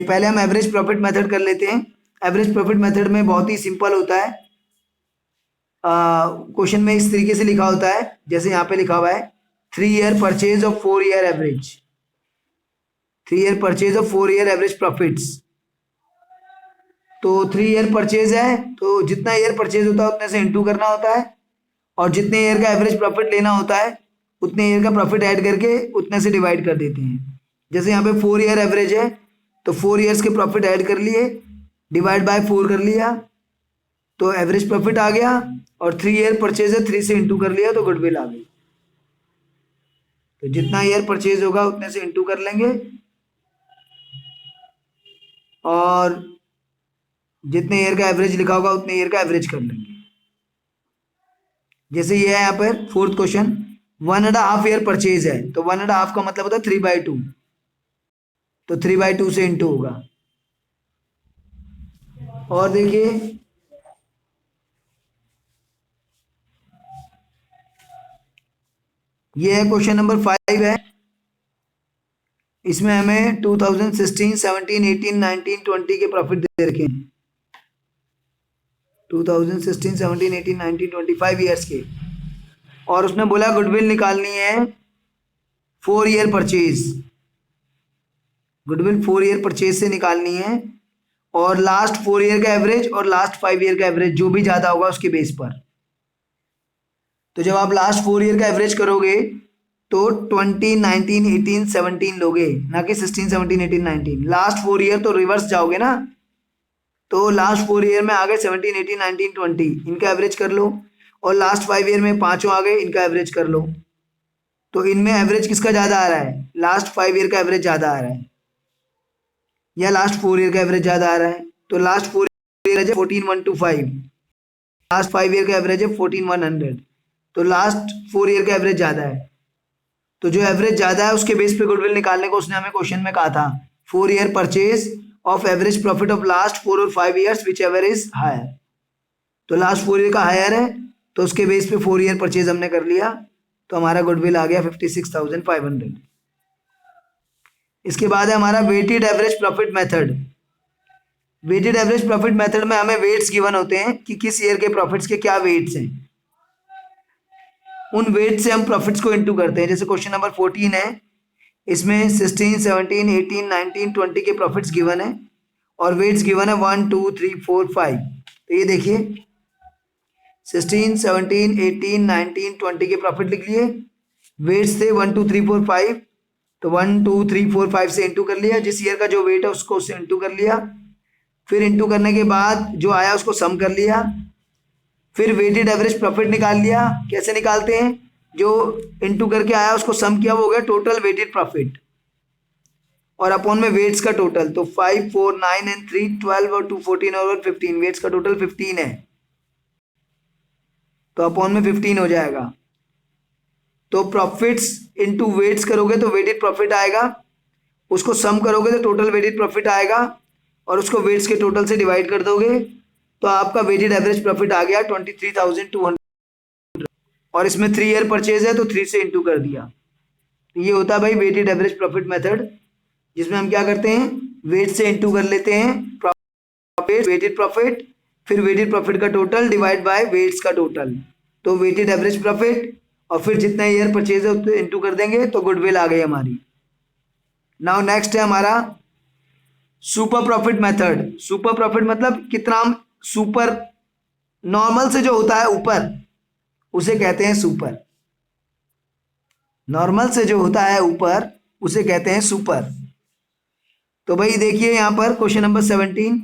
पहले हम average profit method कर लेते हैं। एवरेज प्रॉफिट मेथड में बहुत ही सिंपल होता है। क्वेश्चन में इस तरीके से लिखा होता है, जैसे यहाँ पे लिखा हुआ है 3 year purchase of 4 year average, 3 year purchase of 4 year average profits. तो 3 ईयर परचेज है तो जितना ईयर परचेज होता है उतने से इंटू करना होता है, और जितने ईयर का एवरेज प्रॉफिट लेना होता है उतने ईयर का प्रॉफिट ऐड करके उतने से डिवाइड कर देते हैं। जैसे यहाँ पे 4 ईयर एवरेज है तो 4 ईयर्स के प्रॉफिट ऐड कर लिए, डिवाइड बाय 4 कर लिया तो एवरेज प्रॉफिट आ गया, और 3 ईयर परचेज है 3 से इंटू कर लिया तो गुडविल आ गई। तो जितना ईयर परचेज होगा उतने से इंटू कर लेंगे, और जितने ईयर का एवरेज लिखा होगा उतने ईयर का एवरेज कर लेंगे। जैसे ये है यहाँ पर फोर्थ क्वेश्चन, 1.5 ईयर परचेज है तो 1.5 का मतलब होता है 3/2, तो 3/2 से इंटू होगा। और देखिए ये है क्वेश्चन नंबर 5 है। इसमें हमें 2016, 17, 18, 19, 20 के प्रॉफिट दे रखे हैं। 2016, 17, 18, 19, 25 ईयर्स के, और उसने बोला गुडविल निकालनी है 4 year purchase, goodwill 4 year purchase से निकालनी है, और लास्ट 4 ईयर का एवरेज और लास्ट 5 ईयर का एवरेज जो भी ज़्यादा होगा उसके बेस पर। तो जब आप लास्ट 4 ईयर का एवरेज करोगे तो 20, 19, 18, 17 लोगे, ना कि 16, 17, 18, 19। लास्ट 4 ईयर तो रिवर्स जाओगे ना, तो लास्ट 4 ईयर में आ गए 17, 18, 19, 20, इनका एवरेज कर लो, और लास्ट 5 ईयर में पाँचों आ गए, इनका एवरेज कर लो। तो इनमें एवरेज किसका ज़्यादा आ रहा है? लास्ट 5 ईयर का एवरेज ज़्यादा आ रहा है या लास्ट 4 ईयर का एवरेज ज़्यादा आ रहा है? तो लास्ट 4 ईयर है 14,125, लास्ट 5 ईयर का एवरेज है 14,100, तो लास्ट 4 ईयर का एवरेज ज़्यादा है। तो जो एवरेज ज़्यादा है उसके बेस पे गुडविल निकालने को उसने हमें क्वेश्चन में कहा था, 4 year purchase of average profit of last 4 और 5 years whichever is higher. तो लास्ट 4 ईयर का हायर है तो उसके बेस पे 4 ईयर परचेज हमने कर लिया, तो हमारा गुडविल आ गया 56,500। इसके बाद है हमारा weighted average profit method. Weighted average profit method में हमें वेट्स गिवन होते हैं कि किस ईयर के प्रॉफिट्स के क्या वेट्स हैं, उन वेट से हम प्रॉफिट्स को इनटू करते हैं। जैसे क्वेश्चन नंबर 14 है, इसमें 16, 17, 18, 19, 20 के प्रॉफिट्स गिवन है, और वेट्स गिवन है 1, 2, 3, 4, 5। तो ये देखिए 16, 17, 18, 19, 20 के प्रॉफिट लिख लिए, वेट्स थे 1, 2, 3, 4, 5, तो 1, 2, 3, 4, 5 से इंटू कर लिया, जिस ईयर का जो वेट है उसको उससे इंटू कर लिया, फिर इंटू करने के बाद जो आया उसको सम कर लिया, फिर वेटेड एवरेज प्रॉफिट निकाल लिया। कैसे निकालते हैं? जो इंटू करके आया उसको सम किया, वो हो गया टोटल वेटेड प्रॉफिट, और अपॉन में वेट्स का टोटल, तो 5, 4, 9 एंड 3 12 और 2 14 और 15, वेट्स का टोटल 15 है, तो अपॉन में 15 हो जाएगा। तो प्रॉफिट्स इंटू वेट्स करोगे तो वेटेड प्रॉफिट आएगा, उसको सम करोगे तो टोटल वेटेड प्रॉफिट आएगा, और उसको वेट्स के टोटल से डिवाइड कर दोगे तो आपका वेटेड एवरेज प्रॉफिट आ गया 23,200। और इसमें 3 ईयर परचेज है तो 3 से इंटू कर दिया। तो ये होता है भाई वेटेड एवरेज प्रॉफिट मेथड, जिसमें हम क्या करते हैं, वेट से इंटू कर लेते हैं प्रॉफिट, वेटेड प्रॉफिट, फिर वेटेड प्रॉफिट का टोटल डिवाइड बाय वेट्स का टोटल, तो वेटेड एवरेज प्रॉफिट, और फिर जितना ईयर परचेज है उतने इंटू कर देंगे तो गुडविल आ गई हमारी। नाउ नेक्स्ट है हमारा super profit method. Super profit मतलब कितना सुपर, नॉर्मल से जो होता है ऊपर उसे कहते हैं सुपर, नॉर्मल से जो होता है ऊपर उसे कहते हैं सुपर। तो भाई देखिए यहाँ पर क्वेश्चन नंबर 17,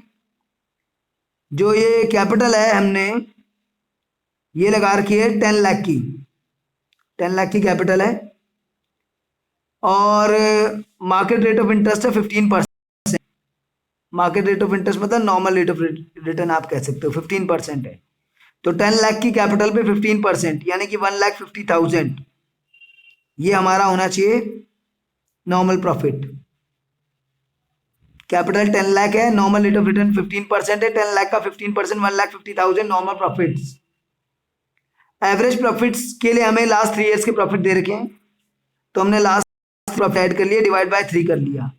जो ये कैपिटल है हमने ये लगा रखी है 10 लाख की, 10 लाख की कैपिटल है, और मार्केट रेट ऑफ इंटरेस्ट है 15%। मार्केट रेट ऑफ इंटरेस्ट मतलब नॉर्मल रेट ऑफ रिटर्न आप कह सकते हो, 15% है। तो 10 लाख की कैपिटल पे 15% यानी कि 1,50,000, ये हमारा होना चाहिए नॉर्मल प्रॉफिट। कैपिटल 10 लाख है, नॉर्मल रेट ऑफ रिटर्न 15% है, 10 लाख का 15% 1,50,000 नॉर्मल प्रॉफिट्स। एवरेज प्रॉफिट्स के लिए हमें लास्ट 3 ईयर्स के प्रॉफिट दे रखे हैं, तो हमने लास्ट प्रॉफिट ऐड कर लिया, डिवाइड बाय 3 कर लिया,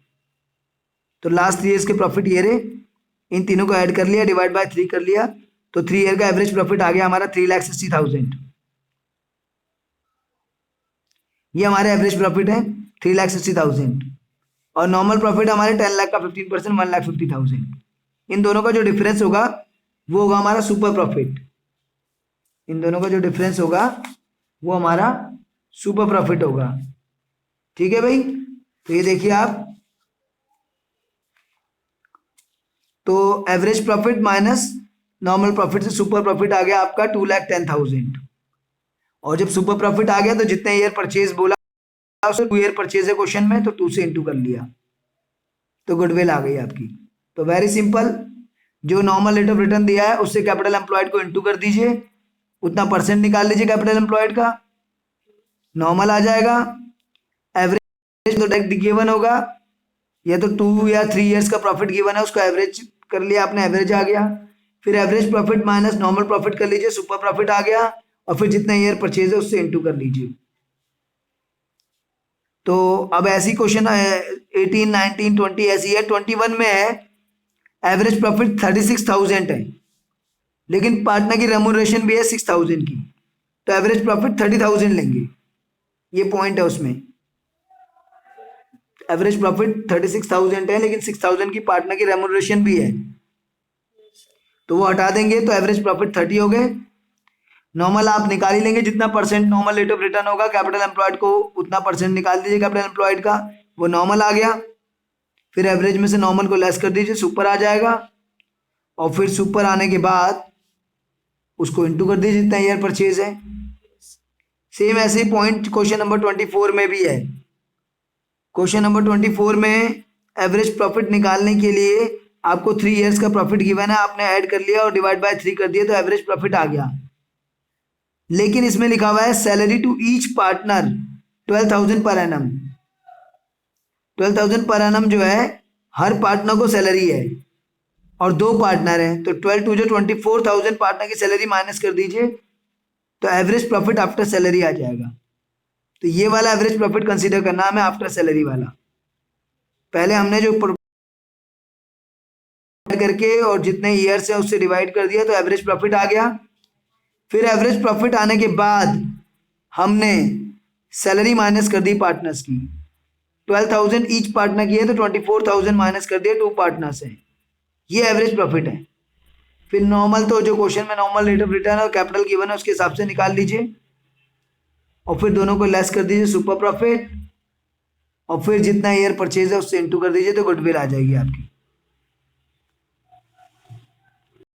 तो लास्ट 3 ईयर्स के प्रॉफिट ये रहे, इन तीनों को ऐड कर लिया, डिवाइड बाय 3 कर लिया, तो 3 ईयर का एवरेज प्रॉफिट आ गया हमारा 3,60,000। ये हमारे एवरेज प्रॉफिट है 3,60,000, और नॉर्मल प्रॉफिट हमारे 10 लाख का 15% 1,50,000। इन दोनों का जो डिफरेंस होगा वो होगा हमारा सुपर प्रॉफिट। इन दोनों का जो डिफरेंस होगा वो हमारा सुपर प्रॉफिट होगा। ठीक है भाई, तो ये देखिए आप, तो average profit minus normal profit से सुपर प्रॉफिट आ गया आपका 2,10,000। और जब सुपर प्रॉफिट आ गया तो जितने ईयर परचेज बोला 2 ईयर परचेज है क्वेश्चन में, तो 2 से इंटू कर लिया, तो गुडविल आ गई आपकी। तो वेरी सिंपल, जो नॉर्मल रेट ऑफ रिटर्न दिया है उससे कैपिटल एम्प्लॉयड को इंटू कर दीजिए, उतना परसेंट निकाल लीजिए कैपिटल एम्प्लॉयड का, नॉर्मल आ जाएगा। एवरेज तो डायरेक्ट गिवन होगा, या तो 2 या 3 ईयर्स का प्रॉफिट गिवन है उसको एवरेज कर लिया आपने, एवरेज आ गया। फिर average profit minus normal profit कर लीजिए, सुपर प्रॉफिट आ गया, और फिर जितना ईयर परचेज है उससे इंटू कर लीजिए। तो अब ऐसी क्वेश्चन 18, 19, 20 ऐसी है। 21 में है एवरेज प्रॉफिट 36,000 है, लेकिन पार्टनर की रेम्यूनरेशन भी है 6,000 की, तो एवरेज प्रॉफिट 30,000 लेंगे, ये पॉइंट है उसमें। एवरेज प्रॉफिट 36,000 है, लेकिन 6,000 की पार्टनर की रेम्यूनरेशन भी है, तो वो हटा देंगे, तो एवरेज प्रॉफिट 30 हो गए। नॉर्मल आप निकाल ही लेंगे, जितना percent normal rate of return होगा कैपिटल एम्प्लॉयड को उतना परसेंट निकाल दीजिए कैपिटल एम्प्लॉयड का, वो नॉर्मल आ गया। फिर एवरेज में से नॉर्मल को लेस कर दीजिए, सुपर आ जाएगा, और फिर सुपर आने के बाद उसको इंटू कर दीजिए जितना ईयर परचेज है। सेम ऐसे पॉइंट क्वेश्चन नंबर 24 में भी है। क्वेश्चन नंबर 24 में एवरेज प्रॉफिट निकालने के लिए आपको 3 ईयर्स का प्रॉफिट गिवन है, आपने ऐड कर लिया और डिवाइड बाय 3 कर दिया, तो एवरेज प्रॉफिट आ गया। लेकिन इसमें लिखा हुआ है salary to each partner 12,000 per annum. 12,000 per annum जो है हर पार्टनर को सैलरी है, और 2 पार्टनर हैं, तो 12 टू जो 24,000 पार्टनर की सैलरी माइनस कर दीजिए, तो एवरेज प्रॉफिट आफ्टर सैलरी आ जाएगा। तो ये वाला एवरेज प्रॉफिट कंसीडर करना हमें आफ्टर सैलरी वाला। पहले हमने जो करके और जितने ईयर्स है उससे डिवाइड कर दिया, तो एवरेज प्रॉफिट आ गया। फिर एवरेज प्रॉफिट आने के बाद हमने सैलरी माइनस कर दी पार्टनर्स की, 12,000 ईच पार्टनर की है, तो 24,000 माइनस कर दिया 2 पार्टनर्स हैं, ये एवरेज प्रॉफिट है। फिर नॉर्मल तो जो क्वेश्चन में नॉर्मल रेट ऑफ रिटर्न और कैपिटल गिवन है उसके हिसाब से निकाल लीजिए, और फिर दोनों को लेस कर दीजिए सुपर प्रॉफिट, और फिर जितना ईयर परचेज है उससे इंटू कर दीजिए, तो गुडविल आ जाएगी आपकी।